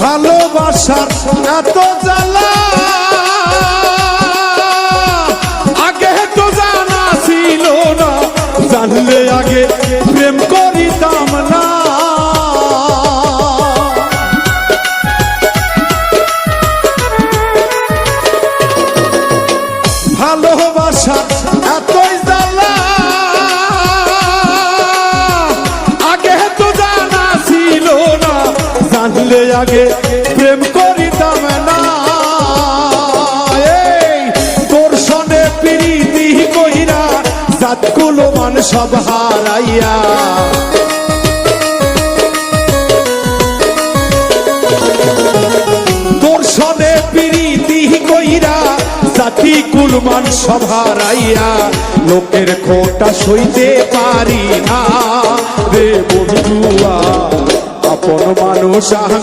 ভালোবাসার এত জ্বালা আগে তো জানা ছিল না, জানলে আগে প্রেম করিতাম না। ভালোবাসার এতই জ্বালা আগে তো জানা ছিল না, জানলে আগে প্রেম করিতাম না। এই তোর সনে প্রীতি কইরা জাতগুলো মান সব হারাইয়া, তোর সনে প্রীতি কইরা জাতি কুলমান সব হারাইয়া, লোকের খোটা সইতে পারি না রে বন্ধুয়া, আপন মানুষ আমি।